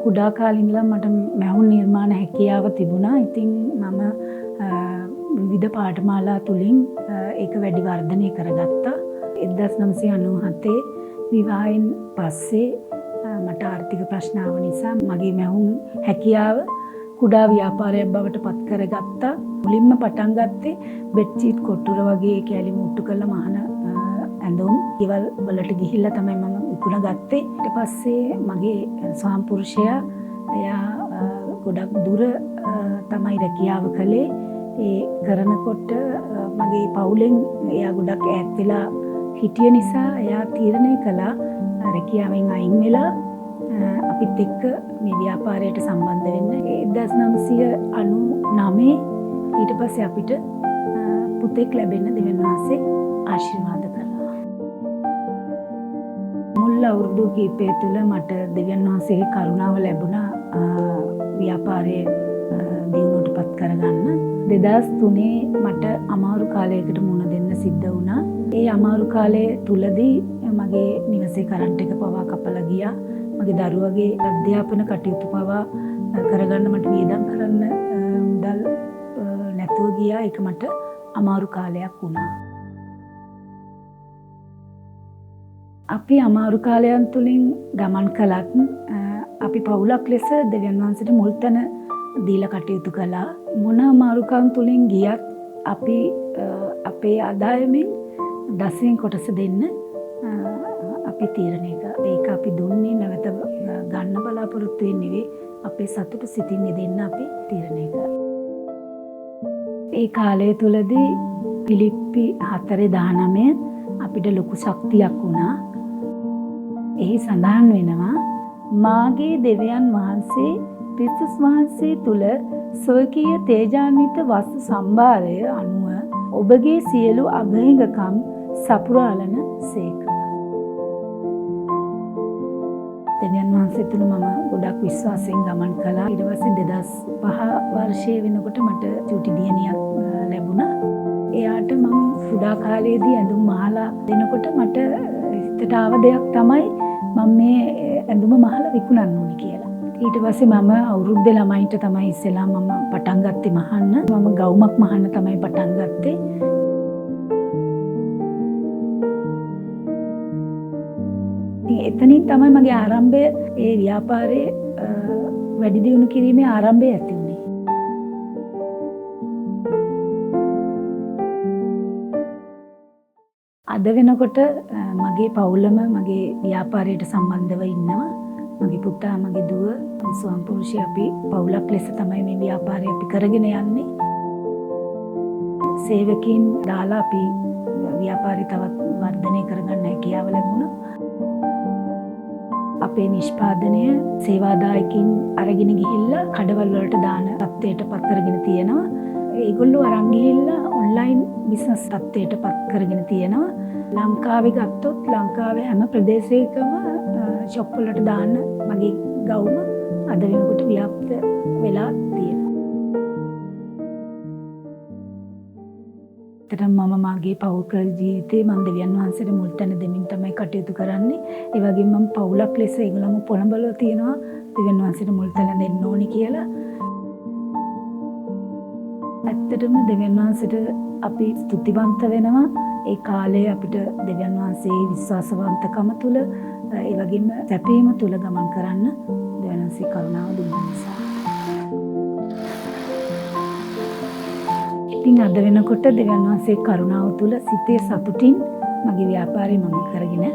කුඩා කාලේ ඉඳලා මට මැහුම් නිර්මාණ හැකියාව තිබුණා. ඉතින් මම විවිධ පාඨමාලා තුලින් ඒක වැඩි වර්ධනය කරගත්තා. 1997 විවාහයෙන් පස්සේ මට ආර්ථික ප්‍රශ්න ආව නිසා මගේ මැහුම් හැකියාව කුඩා ව්‍යාපාරයක් බවට පත් කරගත්තා. මුලින්ම පටන් ගත්තේ බෙඩ්ෂීට් කොට්ටුර වගේ කැලි මුට්ටු කරලා මහන ඇඳුම් ගෙවල් වලට ගිහිල්ලා තමයි මම විකුණ ගත්තේ. ඊට පස්සේ මගේ ස්වාමිපුරුෂයා එයා ගොඩක් දුර තමයි රැකියාව කළේ. ඒ කරනකොට මගේ පවුලෙන් එයා ගොඩක් ඈත් වෙලා හිටිය නිසා එයා තීරණය කළා රැකියාවෙන් අයින් වෙලා අපිත් එක්ක මේ ව්‍යාපාරයට සම්බන්ධ වෙන්න. 1999 ඊට පස්සේ අපිට පුතෙක් ලැබෙන්න දෙවියන් වහන්සේ ආශිර්වාද කළා. මුල් අවුරුදු කිහිපය තුළ මට දෙවියන් වහන්සේගේ කරුණාව ලැබුණා ව්‍යාපාරයේ දියුණුවටපත් කරගන්න. 2003 මට අමාරු කාලයකට මුහුණ දෙන්න සිද්ධ වුණා. ඒ අමාරු කාලය තුලදී මගේ නිවසේ කරන්ට් එක පවා කපලා ගියා. මගේ දරුවගේ අධ්‍යාපන කටයුතු පවා කරගන්න මට වියදම් කරන්න මුදල් නැතුව ගියා. ඒක මට අමාරු කාලයක් වුණා. අපි අමාරු කාලයන් තුලින් ගමන් කළත් අපි පවුලක් ලෙස දෙවියන් වහන්සේට මුල් තැන දීලා කටයුතු කළා. මොන අමාරුකම් තුලින් ගියත් අපි අපේ ආදායමෙන් 10% කොටස දෙන්න අපි තීරණය කළා. ඒක අපි දුන්නේ නැවත ගන්න බලාපොරොත්තු වෙන්නේ නෙවෙයි. අපේ සතුට සිතින් දෙන්න අපි තීරණය කළා. ඒ කාලය තුලදී පිලිප්පි 4:19 අපිට ලොකු ශක්තියක් වුණා. එහි සඳහන් වෙනවා මාගේ දෙවියන් වහන්සේ ක්‍රිස්තුස් වහන්සේ තුල ස්වකීය තේජාන්විත වස්තු සම්භාරය අනුව ඔබගේ සියලු අභිංගකම් සපුරාලන සේක. දෙවියන් වහන්සේ තුල මම ගොඩක් විශ්වාසයෙන් ගමන් කළා. ඊට පස්සේ 2005 වර්ෂයේ වෙනකොට මට චූටි දියණියක් ලැබුණා. එයාට මම කුඩා කාලේදී ඇඳුම් මහලා දෙනකොට මට හිතට ආව දෙයක් තමයි මම මේ ඇඳුම මහලා විකුණන්න ඕනේ කියලා. ඊට පස්සේ මම අවුරුද්ද ළමයින්ට තමයි ඉස්සෙල්ලා මම පටන් ගත්තේ මහන්න. මම ගවුමක් මහන්න තමයි පටන් ගත්තේ. එතනින් තමයි මගේ ආරම්භය ඒ ව්‍යාපාරයේ වැඩි දියුණු කිරීමේ ආරම්භය ඇති වුණේ. අද වෙනකොට මගේ පවුලම මගේ ව්‍යාපාරයට සම්බන්ධව ඉන්නවා. මගේ පුතා, මගේ දුව, ස්වාමිපුරුෂය අපි පවුලක් ලෙස තමයි මේ ව්‍යාපාරය අපි කරගෙන යන්නේ. සේවකයන් දාලා අපි ව්‍යාපාරය තවත් වර්ධනය කරගන්න හැකියාව ලැබුණා. අපේ නිෂ්පාදනය සේවාදායකින් අරගෙන ගිහිල්ලා කඩවල වලට දාන තත්ත්වයට පත් කරගෙන තියෙනවා. ඒගොල්ලෝ අරන් ගිහිල්ලා ඔන්ලයින් බිස්නස් තත්ත්වයට පත් කරගෙන තියෙනවා. ලංකාවේ ගත්තොත් ලංකාවේ හැම ප්‍රදේශයකම ෂොප් වලට දාන්න මගේ ගවුම අද වෙනකොට ව්‍යාප්ත වෙලා තියෙනවා. මම මගේ පෞද්ගලික ජීවිතේ මම දෙවියන් වහන්සේට මුල් තැන දෙමින් තමයි කටයුතු කරන්නේ. ඒ වගේම මම පවුලක් ලෙස ඒගොල්ලෝම පොළඹවලා තියෙනවා දෙවියන් වහන්සේට මුල් තැන දෙන්න ඕනි කියලා. ඇත්තටම දෙවියන් වහන්සේට අපි ස්තුතිවන්ත වෙනවා. ඒ කාලේ අපිට දෙවියන් වහන්සේ විශ්වාසවන්තකම තුල ඒ වගේම සැපීම තුල ගමන් කරන්න දෙවියන් වහන්සේ කරුණාව දුන්න නිසා. ඉතින් අද වෙනකොට දෙවියන් වහන්සේ කරුණාව තුල සිතේ සතුටින් මගේ ව්‍යාපාරය මම කරගෙන